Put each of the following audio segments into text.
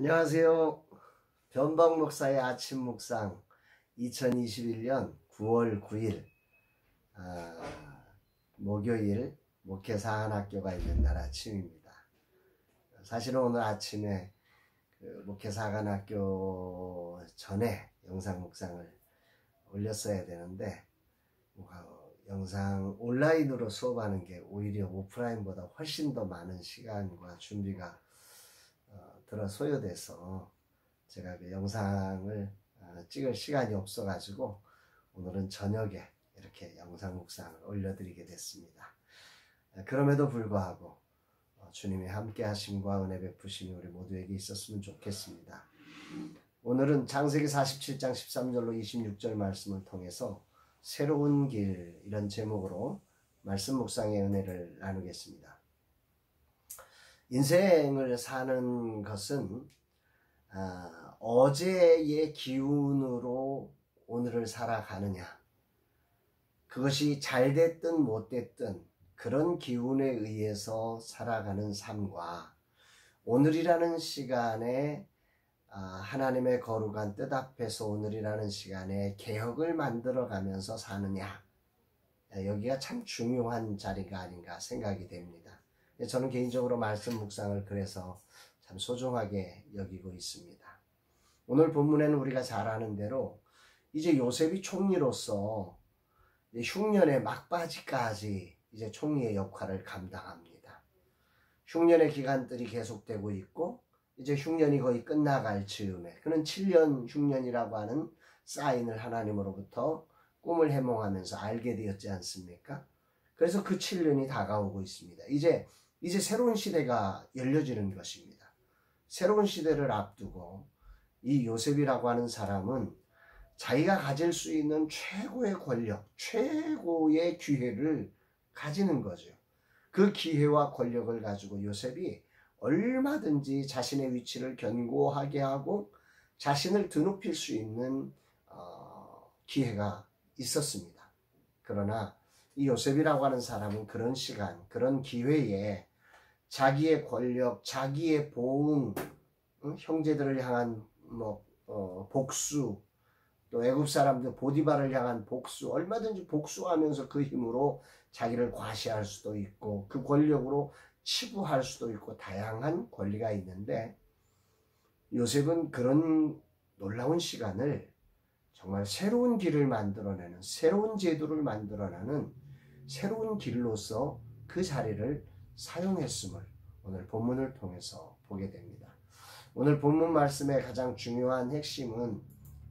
안녕하세요. 변방 목사의 아침 묵상 2021년 9월 9일 목요일 목회 사관학교가 있는 날 아침입니다. 사실은 오늘 아침에 목회 사관학교 전에 영상 묵상을 올렸어야 되는데 영상 온라인으로 수업하는 게 오히려 오프라인보다 훨씬 더 많은 시간과 준비가 들어 소요돼서 제가 그 영상을 찍을 시간이 없어 가지고 오늘은 저녁에 이렇게 영상 묵상을 올려드리게 됐습니다. 그럼에도 불구하고 주님의 함께 하심과 은혜 베푸심이 우리 모두에게 있었으면 좋겠습니다. 오늘은 창세기 47장 13절로 26절 말씀을 통해서 새로운 길, 이런 제목으로 말씀 묵상의 은혜를 나누겠습니다. 인생을 사는 것은 어제의 기운으로 오늘을 살아가느냐, 그것이 잘 됐든 못 됐든 그런 기운에 의해서 살아가는 삶과 오늘이라는 시간에 하나님의 거룩한 뜻 앞에서 오늘이라는 시간에 개혁을 만들어 가면서 사느냐, 여기가 참 중요한 자리가 아닌가 생각이 됩니다. 저는 개인적으로 말씀 묵상을 그래서 참 소중하게 여기고 있습니다. 오늘 본문에는 우리가 잘 아는 대로 이제 요셉이 총리로서 흉년의 막바지까지 이제 총리의 역할을 감당합니다. 흉년의 기간들이 계속되고 있고 이제 흉년이 거의 끝나갈 즈음에, 그는 7년 흉년이라고 하는 사인을 하나님으로부터 꿈을 해몽하면서 알게 되었지 않습니까? 그래서 그 7년이 다가오고 있습니다. 이제 새로운 시대가 열려지는 것입니다. 새로운 시대를 앞두고 이 요셉이라고 하는 사람은 자기가 가질 수 있는 최고의 권력, 최고의 기회를 가지는 거죠. 그 기회와 권력을 가지고 요셉이 얼마든지 자신의 위치를 견고하게 하고 자신을 드높일 수 있는 기회가 있었습니다. 그러나 이 요셉이라고 하는 사람은 그런 시간, 그런 기회에 자기의 권력, 자기의 보응, 형제들을 향한 복수, 또 애굽 사람들 보디발을 향한 복수, 얼마든지 복수하면서 그 힘으로 자기를 과시할 수도 있고 그 권력으로 치부할 수도 있고 다양한 권리가 있는데, 요셉은 그런 놀라운 시간을 정말 새로운 길을 만들어내는, 새로운 제도를 만들어내는 새로운 길로서 그 자리를 사용했음을 오늘 본문을 통해서 보게 됩니다. 오늘 본문 말씀의 가장 중요한 핵심은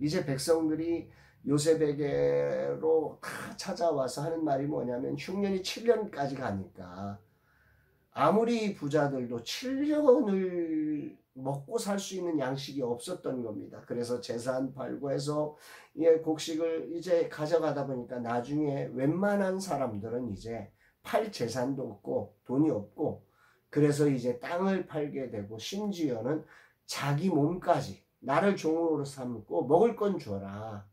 이제 백성들이 요셉에게로 다 찾아와서 하는 말이 뭐냐면, 흉년이 7년까지 가니까 아무리 부자들도 7년을 먹고 살 수 있는 양식이 없었던 겁니다. 그래서 재산 팔고 해서 곡식을 이제 가져가다 보니까 나중에 웬만한 사람들은 이제 팔 재산도 없고 돈이 없고, 그래서 이제 땅을 팔게 되고 심지어는 자기 몸까지 나를 종으로 삼고 먹을 건 줘라,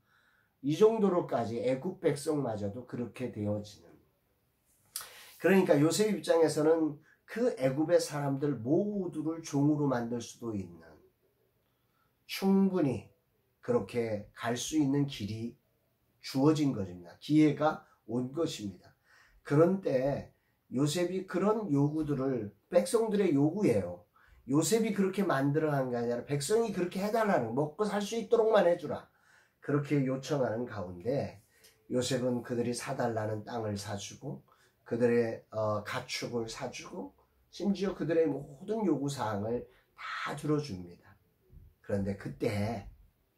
이 정도로까지 애굽 백성마저도 그렇게 되어지는, 그러니까 요셉 입장에서는 그 애굽의 사람들 모두를 종으로 만들 수도 있는, 충분히 그렇게 갈 수 있는 길이 주어진 것입니다. 기회가 온 것입니다. 그런데 요셉이 그런 요구들을, 백성들의 요구예요. 요셉이 그렇게 만들어간 게 아니라 백성이 그렇게 해달라는, 먹고 살 수 있도록만 해주라, 그렇게 요청하는 가운데 요셉은 그들이 사달라는 땅을 사주고 그들의 가축을 사주고 심지어 그들의 모든 요구사항을 다 들어줍니다. 그런데 그때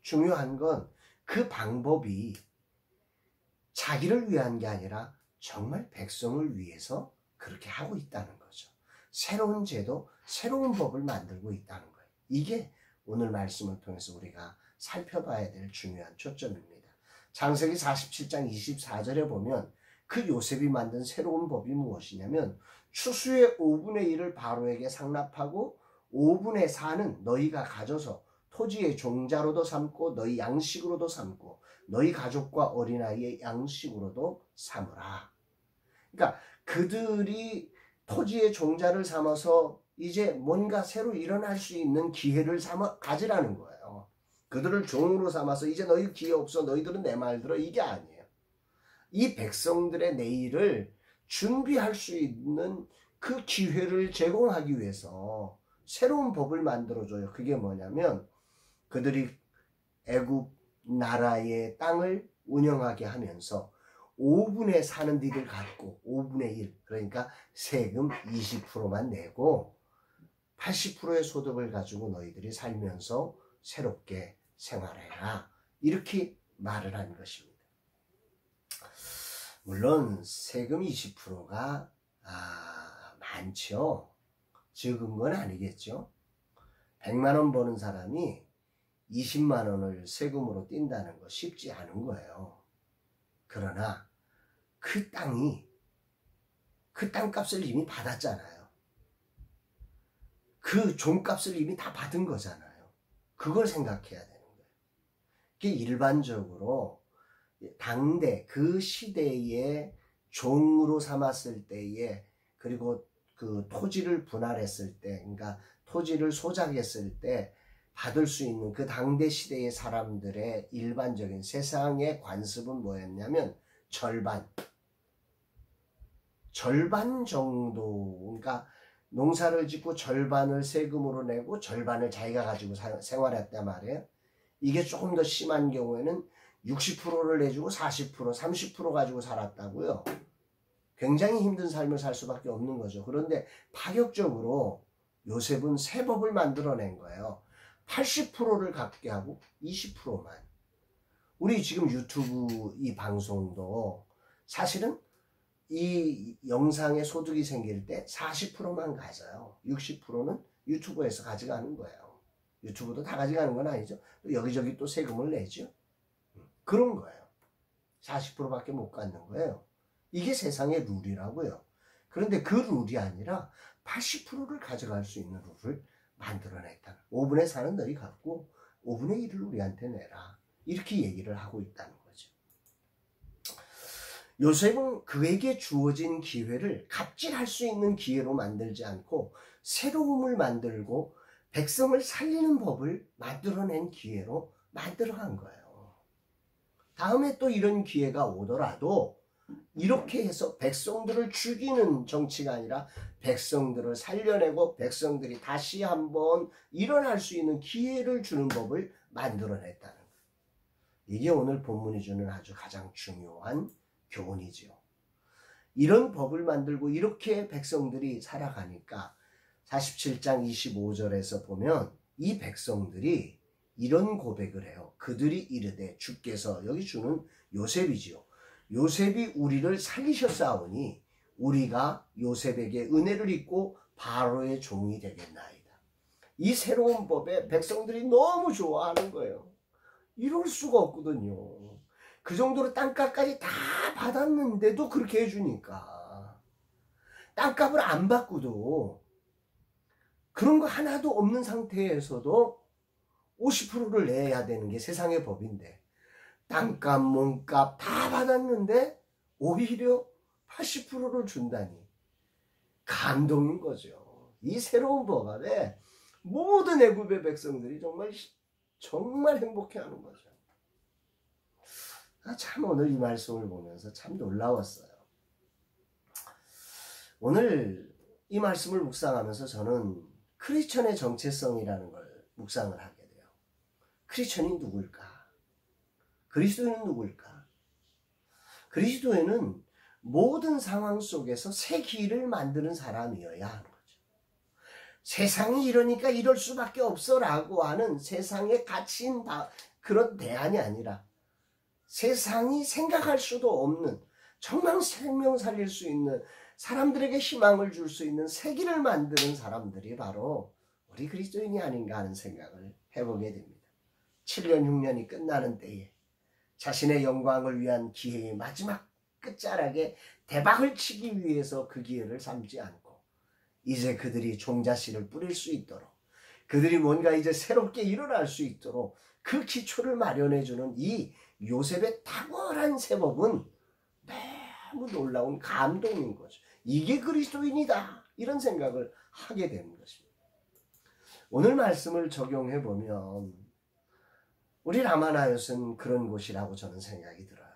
중요한 건 그 방법이 자기를 위한 게 아니라 정말 백성을 위해서 그렇게 하고 있다는 거죠. 새로운 제도, 새로운 법을 만들고 있다는 거예요. 이게 오늘 말씀을 통해서 우리가 살펴봐야 될 중요한 초점입니다. 창세기 47장 24절에 보면 그 요셉이 만든 새로운 법이 무엇이냐면, 추수의 5분의 1을 바로에게 상납하고 5분의 4는 너희가 가져서 토지의 종자로도 삼고 너희 양식으로도 삼고 너희 가족과 어린아이의 양식으로도 삼으라. 그러니까 그들이 토지의 종자를 삼아서 이제 뭔가 새로 일어날 수 있는 기회를 가지라는 거예요. 그들을 종으로 삼아서 이제 너희 기회 없어, 너희들은 내 말 들어, 이게 아니에요. 이 백성들의 내일을 준비할 수 있는 그 기회를 제공하기 위해서 새로운 법을 만들어줘요. 그게 뭐냐면 그들이 애굽 나라의 땅을 운영하게 하면서 5분의 4는 니들 갖고 5분의 1, 그러니까 세금 20%만 내고 80%의 소득을 가지고 너희들이 살면서 새롭게 생활해라, 이렇게 말을 한 것입니다. 물론 세금 20%가 많죠. 적은 건 아니겠죠. 100만 원 버는 사람이 20만 원을 세금으로 띈다는 거 쉽지 않은 거예요. 그러나 그 땅값을 이미 받았잖아요. 그 종값을 이미 다 받은 거잖아요. 그걸 생각해야 되는 거예요. 그게 일반적으로 당대 그 시대에 종으로 삼았을 때에, 그리고 그 토지를 분할했을 때, 그러니까 토지를 소작했을 때 받을 수 있는 그 당대 시대의 사람들의 일반적인 세상의 관습은 뭐였냐면 절반 정도, 그러니까 농사를 짓고 절반을 세금으로 내고 절반을 자기가 가지고 생활했단 말이에요. 이게 조금 더 심한 경우에는 60%를 내주고 40%, 30% 가지고 살았다고요. 굉장히 힘든 삶을 살 수밖에 없는 거죠. 그런데 파격적으로 요셉은 새 법을 만들어낸 거예요. 80%를 갖게 하고 20%만. 우리 지금 유튜브 이 방송도 사실은 이 영상에 소득이 생길 때 40%만 가져요. 60%는 유튜브에서 가져가는 거예요. 유튜브도 다 가져가는 건 아니죠. 여기저기 또 세금을 내죠. 그런 거예요. 40%밖에 못 갖는 거예요. 이게 세상의 룰이라고요. 그런데 그 룰이 아니라 80%를 가져갈 수 있는 룰을 만들어냈다. 5분의 4는 너희 갖고 5분의 1을 우리한테 내라, 이렇게 얘기를 하고 있다는 거죠. 요셉은 그에게 주어진 기회를 갑질할 수 있는 기회로 만들지 않고 새로움을 만들고 백성을 살리는 법을 만들어낸 기회로 만들어간 거예요. 다음에 또 이런 기회가 오더라도 이렇게 해서 백성들을 죽이는 정치가 아니라 백성들을 살려내고 백성들이 다시 한번 일어날 수 있는 기회를 주는 법을 만들어냈다는 거예요. 이게 오늘 본문이 주는 아주 가장 중요한 교훈이지요. 이런 법을 만들고 이렇게 백성들이 살아가니까 47장 25절에서 보면 이 백성들이 이런 고백을 해요. 그들이 이르되 주께서, 여기 주는 요셉이지요. 요셉이 우리를 살리셨사오니 우리가 요셉에게 은혜를 입고 바로의 종이 되겠나이다. 이 새로운 법에 백성들이 너무 좋아하는 거예요. 이럴 수가 없거든요. 그 정도로 땅값까지 다 받았는데도 그렇게 해주니까, 땅값을 안 받고도 그런 거 하나도 없는 상태에서도 50%를 내야 되는 게 세상의 법인데, 땅값, 몸값 다 받았는데 오히려 80%를 준다니 감동인 거죠. 이 새로운 법 안에 모든 애굽의 백성들이 정말 행복해하는 거죠. 참 오늘 이 말씀을 보면서 참 놀라웠어요. 오늘 이 말씀을 묵상하면서 저는 크리스천의 정체성이라는 걸 묵상을 하게 돼요. 크리스천이 누굴까? 그리스도인은 누굴까? 그리스도인은 모든 상황 속에서 새 길을 만드는 사람이어야 하는 거죠. 세상이 이러니까 이럴 수밖에 없어라고 하는 세상에 갇힌 그런 대안이 아니라 세상이 생각할 수도 없는, 정말 생명 살릴 수 있는, 사람들에게 희망을 줄 수 있는 새 길을 만드는 사람들이 바로 우리 그리스도인이 아닌가 하는 생각을 해보게 됩니다. 7년 6년이 끝나는 때에 자신의 영광을 위한 기회의 마지막 끝자락에 대박을 치기 위해서 그 기회를 삼지 않고 이제 그들이 종자씨를 뿌릴 수 있도록, 그들이 뭔가 이제 새롭게 일어날 수 있도록 그 기초를 마련해주는 이 요셉의 탁월한 세법은 너무 놀라운 감동인 거죠. 이게 그리스도인이다, 이런 생각을 하게 되는 것입니다. 오늘 말씀을 적용해 보면 우리 라마나요스는 그런 곳이라고 저는 생각이 들어요.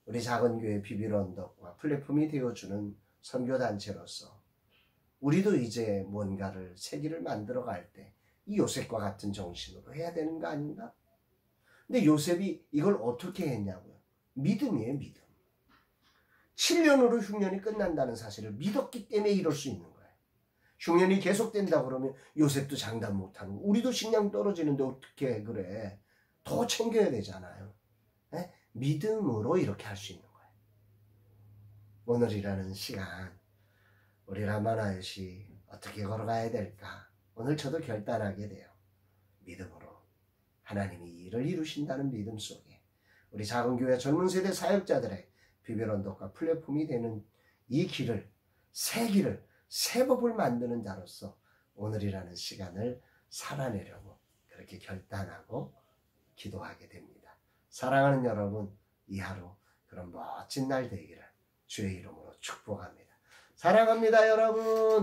우리 작은 교회 비빌 언덕과 플랫폼이 되어주는 선교단체로서 우리도 이제 뭔가를 새 길을 만들어 갈 때 이 요셉과 같은 정신으로 해야 되는 거 아닌가? 근데 요셉이 이걸 어떻게 했냐고요? 믿음이에요, 믿음. 7년으로 흉년이 끝난다는 사실을 믿었기 때문에 이럴 수 있는 거예요. 흉년이 계속된다고 그러면 요셉도 장담 못하고 우리도 식량 떨어지는데 어떻게 그래? 더 챙겨야 되잖아요. 네? 믿음으로 이렇게 할 수 있는 거예요. 오늘이라는 시간 우리 라마나요시 어떻게 걸어가야 될까? 오늘 저도 결단하게 돼요. 믿음으로 하나님이 일을 이루신다는 믿음 속에 우리 작은 교회 젊은 세대 사역자들의 비빌 언덕과 플랫폼이 되는 이 길을 새 법을 만드는 자로서 오늘이라는 시간을 살아내려고 그렇게 결단하고 기도하게 됩니다. 사랑하는 여러분, 이 하루 그런 멋진 날 되기를 주의 이름으로 축복합니다. 사랑합니다, 여러분.